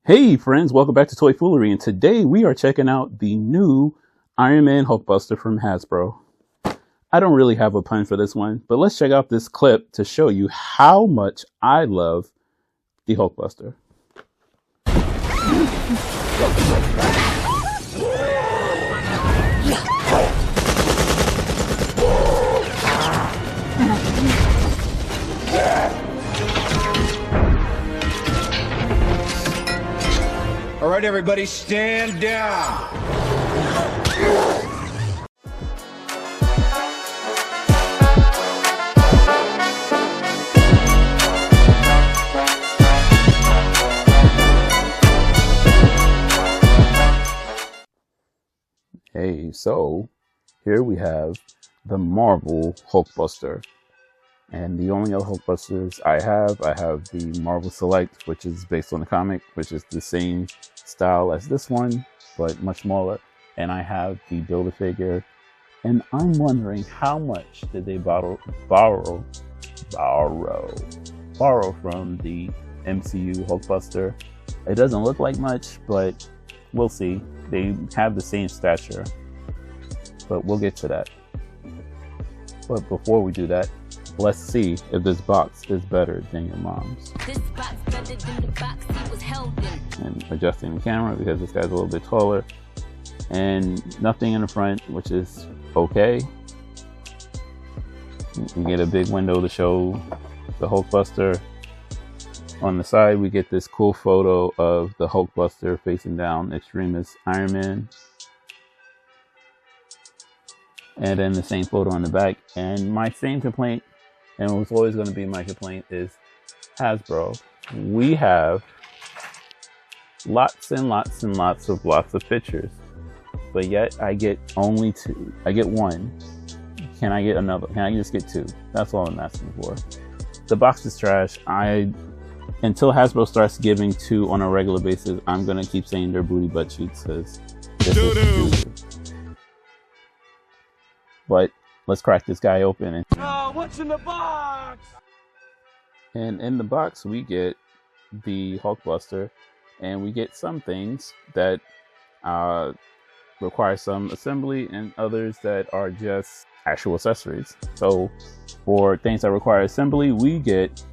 Hey friends, welcome back to Toy Foolery, and today we are checking out the new Iron Man HulkBuster from Hasbro. I don't really have a pun for this one, but let's check out this clip to show you how much I love the HulkBuster. All right, everybody, stand down. Hey, so here we have the Marvel HulkBuster. And the only other HulkBusters I have the Marvel Select, which is based on the comic, which is the same style as this one, but much smaller. And I have the Build-A-Figure. And I'm wondering how much did they borrow from the MCU HulkBuster. It doesn't look like much, but we'll see. They have the same stature, but we'll get to that. But before we do that, let's see if this box is better than your mom's. This box better than the box he was held in. And adjusting the camera because this guy's a little bit taller. And nothing in the front, which is okay. We get a big window to show the HulkBuster. On the side, we get this cool photo of the HulkBuster facing down Extremis Iron Man. And then the same photo on the back. And my same complaint, and what's always going to be my complaint, is Hasbro. We have lots and lots and lots of pictures, but yet I get only two. I get one. Can I get another? Can I just get two? That's all I'm asking for. The box is trash. Until Hasbro starts giving two on a regular basis, I'm gonna keep saying they're booty butt cheeks because this is doo-doo. But let's crack this guy open. And What's in the box? And in the box, we get the HulkBuster, and we get some things that require some assembly and others that are just actual accessories. So for things that require assembly, we get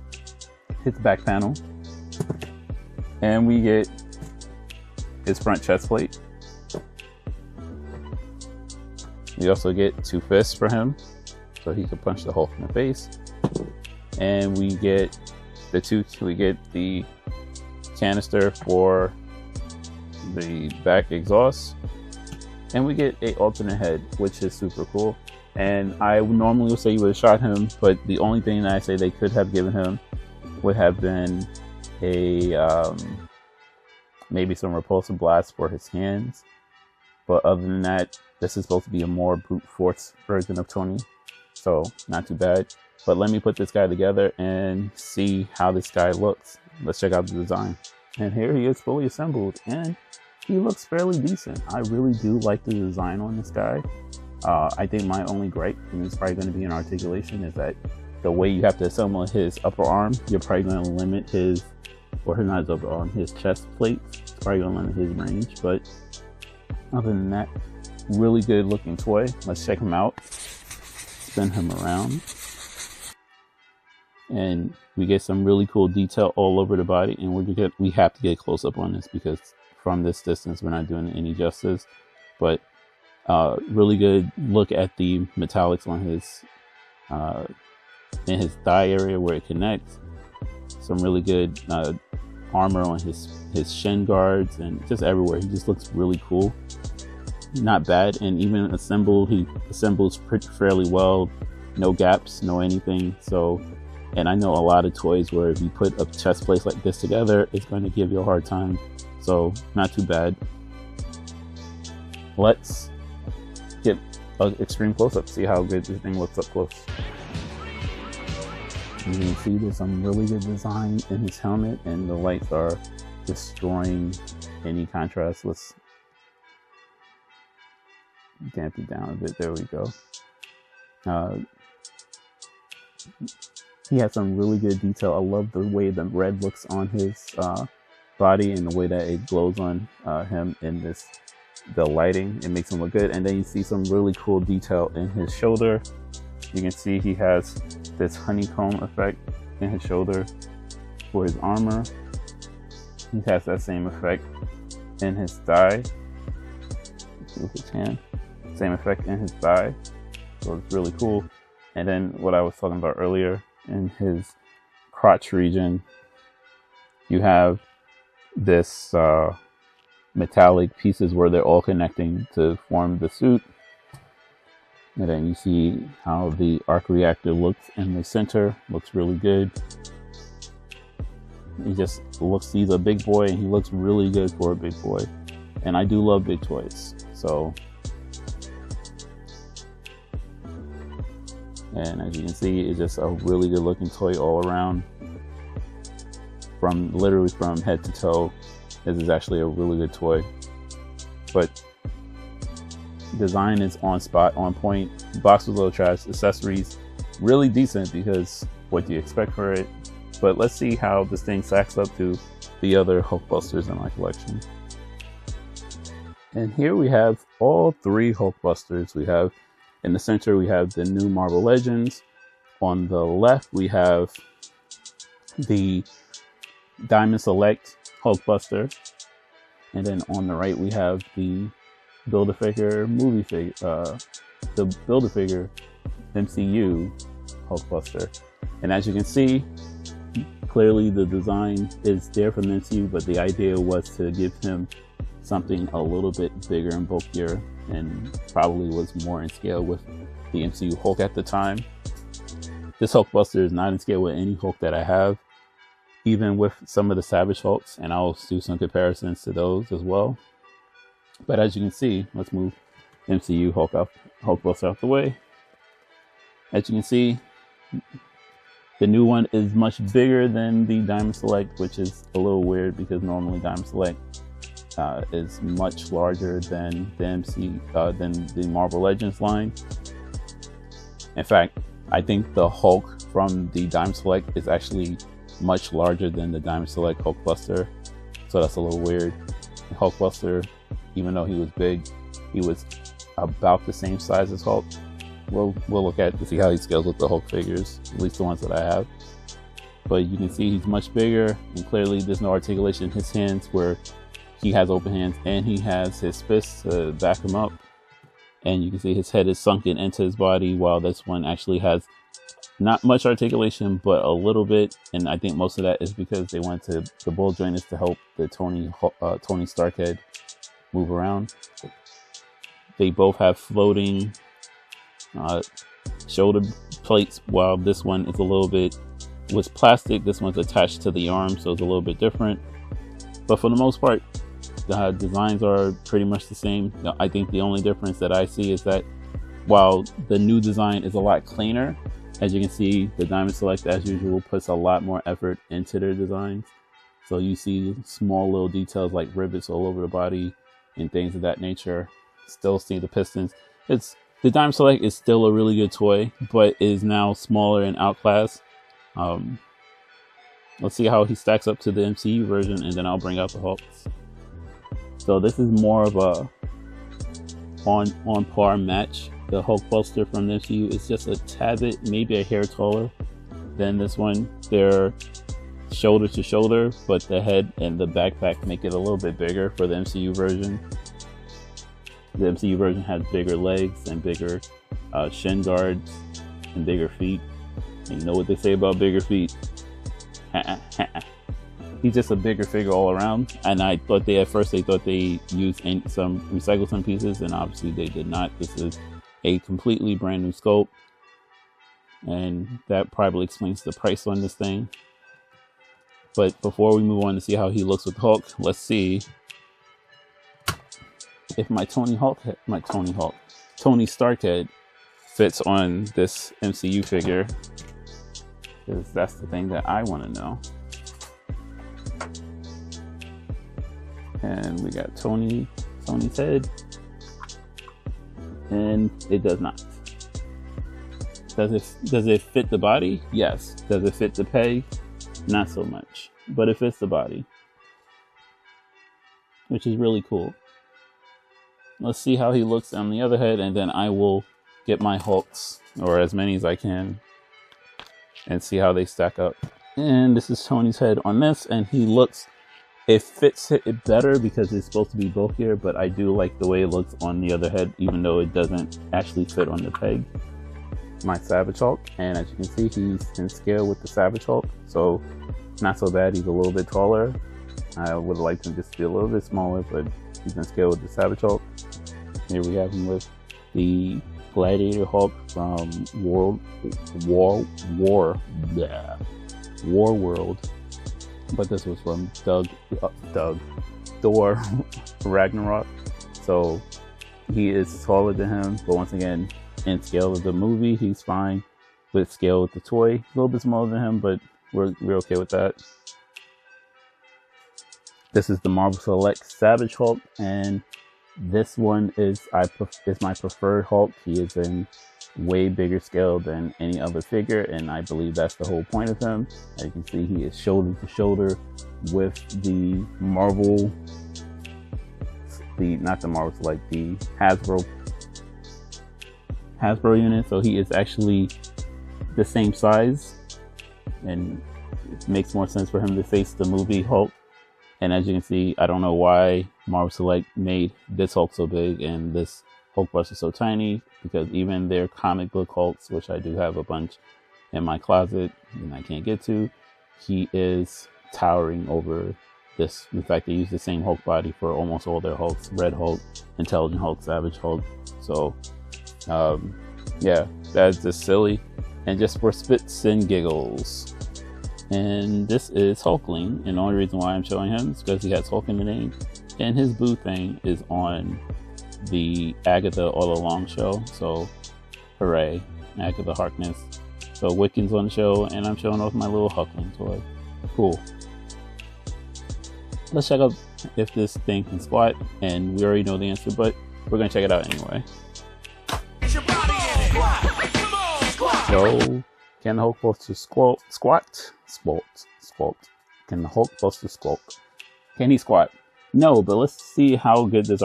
his back panel, and we get his front chest plate. We also get two fists for him, so he can punch the Hulk in the face. And we get the canister for the back exhaust, and we get a alternate head, which is super cool. And I normally would say you would have shot him, but the only thing that I say they could have given him would have been a maybe some repulsive blasts for his hands. But other than that, this is supposed to be a more brute force version of Tony, so not too bad. But let me put this guy together and see how this guy looks. Let's check out the design. And here he is fully assembled, and he looks fairly decent. I really do like the design on this guy. I think my only gripe, and it's probably going to be an articulation, is that the way you have to assemble his upper arm, you're probably going to limit his, or not his upper arm, his chest plate. It's probably going to limit his range. But other than that, really good looking toy. Let's check him out. Spin him around. And we get some really cool detail all over the body, and we have to get close up on this because from this distance we're not doing it any justice. But really good look at the metallics on his in his thigh area where it connects. Some really good armor on his shin guards and just everywhere. He just looks really cool. Not bad, and even assembled, he assembles fairly well. No gaps, no anything. So, and I know a lot of toys where if you put a chest plate like this together, it's going to give you a hard time. So, not too bad. Let's get an extreme close-up, see how good this thing looks up close. You can see there's some really good design in his helmet, and the lights are destroying any contrast. Let's damp it down a bit. There we go. He has some really good detail. I love the way the red looks on his body and the way that it glows on him in the lighting, it makes him look good. And then you see some really cool detail in his shoulder. You can see he has this honeycomb effect in his shoulder for his armor. He has that same effect in his thigh. With his hand, same effect in his thigh. So it's really cool. And then what I was talking about earlier, in his crotch region, you have this metallic pieces where they're all connecting to form the suit. And then you see how the arc reactor looks in the center. Looks really good. He's a big boy, and he looks really good for a big boy. And I do love big toys. So, and as you can see, it's just a really good looking toy all around. Literally from head to toe, this is actually a really good toy. But design is on spot, on point. Box was a little trash. Accessories really decent, because what do you expect for it? But let's see how this thing stacks up to the other HulkBusters in my collection. And here we have all three HulkBusters. We have in the center, we have the new Marvel Legends. On the left, we have the Diamond Select HulkBuster. And then on the right, we have the Build-A-Figure the Build-A-Figure MCU HulkBuster. And as you can see, clearly the design is there from the MCU, but the idea was to give him something a little bit bigger and bulkier, and probably was more in scale with the MCU Hulk at the time. This HulkBuster is not in scale with any Hulk that I have, even with some of the Savage Hulks, and I'll do some comparisons to those as well. But as you can see, let's move MCU HulkBuster out the way. As you can see, the new one is much bigger than the Diamond Select, which is a little weird because normally Diamond Select is much larger than than the Marvel Legends line. In fact, I think the Hulk from the Diamond Select is actually much larger than the Diamond Select HulkBuster, so that's a little weird. The HulkBuster, even though he was big, he was about the same size as Hulk. We'll look at to see how he scales with the Hulk figures, at least the ones that I have. But you can see he's much bigger, and clearly there's no articulation in his hands, where he has open hands and he has his fists to back him up. And you can see his head is sunken into his body, while this one actually has not much articulation, but a little bit. And I think most of that is because they went to the ball joint is to help the Tony Stark head move around. They both have floating shoulder plates, while this one is a little bit was plastic. This one's attached to the arm, so it's a little bit different. But for the most part, the designs are pretty much the same. I think the only difference that I see is that while the new design is a lot cleaner, as you can see, the Diamond Select, as usual, puts a lot more effort into their designs. So you see small little details like rivets all over the body and things of that nature. Still see the pistons. The Diamond Select is still a really good toy, but is now smaller and outclassed. Let's see how he stacks up to the MCU version, and then I'll bring out the Hulks. So this is more of a on par match. The HulkBuster from the MCU is just a tad bit, maybe a hair taller than this one. They're shoulder to shoulder, but the head and the backpack make it a little bit bigger for the MCU version. The MCU version has bigger legs and bigger shin guards and bigger feet. And you know what they say about bigger feet? He's just a bigger figure all around. And I thought at first they thought they recycled some pieces, and obviously they did not. This is a completely brand new sculpt, and that probably explains the price on this thing. But before we move on to see how he looks with Hulk, let's see if my Tony Stark head fits on this MCU figure, because that's the thing that I want to know. And we got Tony's head, and it does not. Does it fit the body? Yes. Does it fit the peg? Not so much, but it fits the body. which is really cool. Let's see how he looks on the other head, and then I will get my Hulks, or as many as I can, and see how they stack up. And this is Tony's head on this, and he looks, it fits it better because it's supposed to be bulkier, but I do like the way it looks on the other head, even though it doesn't actually fit on the peg. My Savage Hulk, and as you can see, he's in scale with the Savage Hulk, so not so bad. He's a little bit taller. I would like to just be a little bit smaller, but he's in scale with the Savage Hulk. Here we have him with the Gladiator Hulk from War World, but this was from Thor Ragnarok. So he is taller than him, but once again, in scale of the movie, he's fine. With scale with the toy, a little bit smaller than him, but we're okay with that. This is the Marvel Select Savage Hulk, and this one is my preferred Hulk. He is in way bigger scale than any other figure, and I believe that's the whole point of him. As you can see, he is shoulder to shoulder with the Marvel, not the Marvel Select, the Hasbro unit, so he is actually the same size, and it makes more sense for him to face the movie Hulk. And as you can see, I don't know why Marvel Select made this Hulk so big and this HulkBuster so tiny, because even their comic book Hulks, which I do have a bunch in my closet and I can't get to, he is towering over this. In fact, they use the same Hulk body for almost all their Hulks: Red Hulk, Intelligent Hulk, Savage Hulk. So yeah, that's just silly, and just for spits and giggles. And this is Hulkling, and the only reason why I'm showing him is because he has Hulk in the name, and his boo thing is on the Agatha All Along show. So hooray, Agatha Harkness. So Wiccan's on the show, and I'm showing off my little Hulkling toy. Cool. Let's check out if this thing can squat, and we already know the answer, but we're gonna check it out anyway. So, can the HulkBuster squat? Can the HulkBuster squat? Can he squat? No, but let's see how good this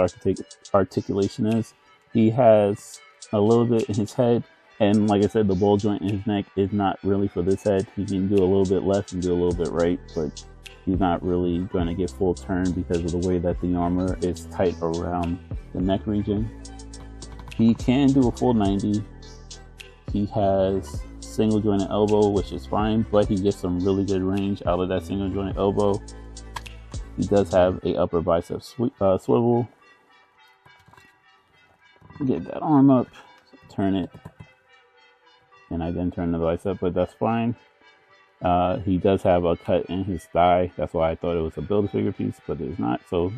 articulation is. He has a little bit in his head, and like I said, the ball joint in his neck is not really for this head. He can do a little bit left and do a little bit right, but he's not really going to get full turn because of the way that the armor is tight around the neck region. He can do a full 90. He has single jointed elbow, which is fine, but he gets some really good range out of that single jointed elbow. He does have a upper bicep swivel. Get that arm up, turn it, and I then turn the bicep, but that's fine. He does have a cut in his thigh. That's why I thought it was a Build-A-Figure piece, but it's not. So,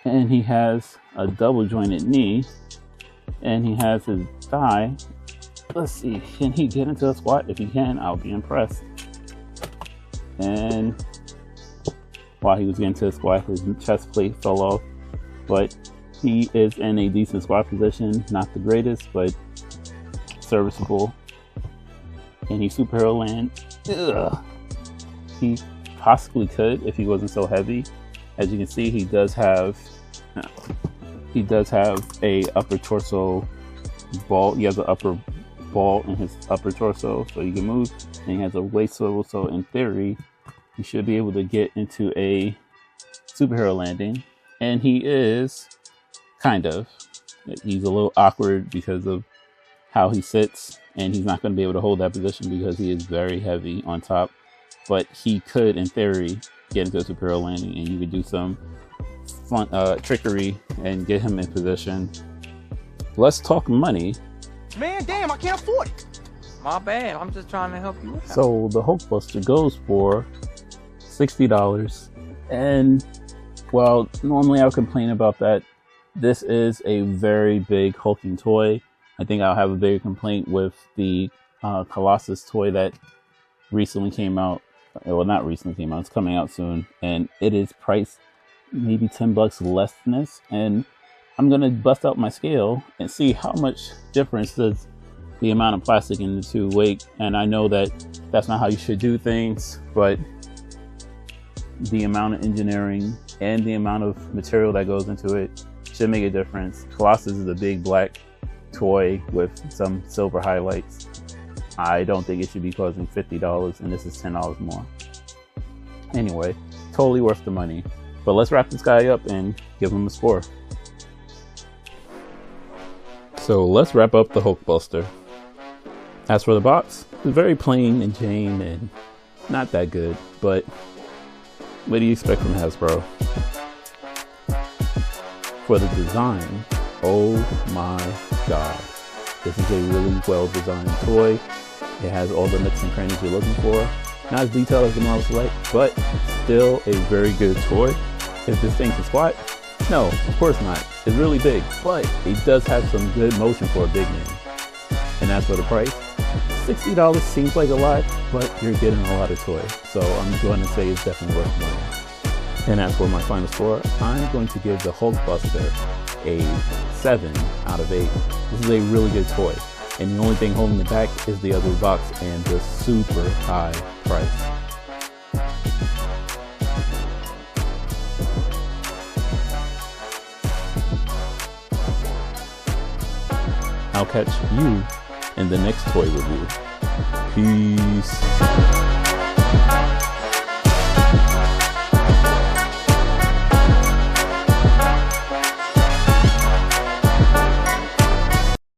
and he has a double jointed knee, and he has his thigh. Let's see, can he get into a squat? If he can, I'll be impressed. And while he was getting to a squat, his chest plate fell off, but he is in a decent squat position. Not the greatest, but serviceable. Can he superhero land? Ugh. He possibly could if he wasn't so heavy. As you can see, he does have a upper torso ball. He has an upper ball in his upper torso, so he can move, and he has a waist swivel, so in theory he should be able to get into a superhero landing. And he is kind of. He's a little awkward because of how he sits, and he's not going to be able to hold that position because he is very heavy on top, but he could in theory get into a superhero landing, and you could do some fun trickery and get him in position. Let's talk money. Man, damn, I can't afford it. My bad, I'm just trying to help you out. So the HulkBuster goes for $60, and well, normally I would complain about that. This is a very big hulking toy. I think I'll have a bigger complaint with the Colossus toy that recently came out. Well, not recently came out, it's coming out soon, and it is priced maybe $10 less than this. And I'm gonna bust out my scale and see how much difference does the amount of plastic in the two weight. And I know that that's not how you should do things, but the amount of engineering and the amount of material that goes into it should make a difference. Colossus is a big black toy with some silver highlights. I don't think it should be costing $50, and this is $10 more. Anyway, totally worth the money. But let's wrap this guy up and give him a score. So let's wrap up the HulkBuster. As for the box, it's very plain and Jane and not that good, but what do you expect from Hasbro? For the design, oh my god. This is a really well designed toy. It has all the nooks and crannies you're looking for. Not as detailed as the Marvel Select, but still a very good toy. Is this thing can squat? No, of course not. It's really big, but it does have some good motion for a big man. And as for the price, $60 seems like a lot, but you're getting a lot of toy. So I'm going to say it's definitely worth the money. And as for my final score, I'm going to give the HulkBuster a 7 out of 8. This is a really good toy. And the only thing holding it back is the other box and the super high price. I'll catch you in the next toy review. Peace.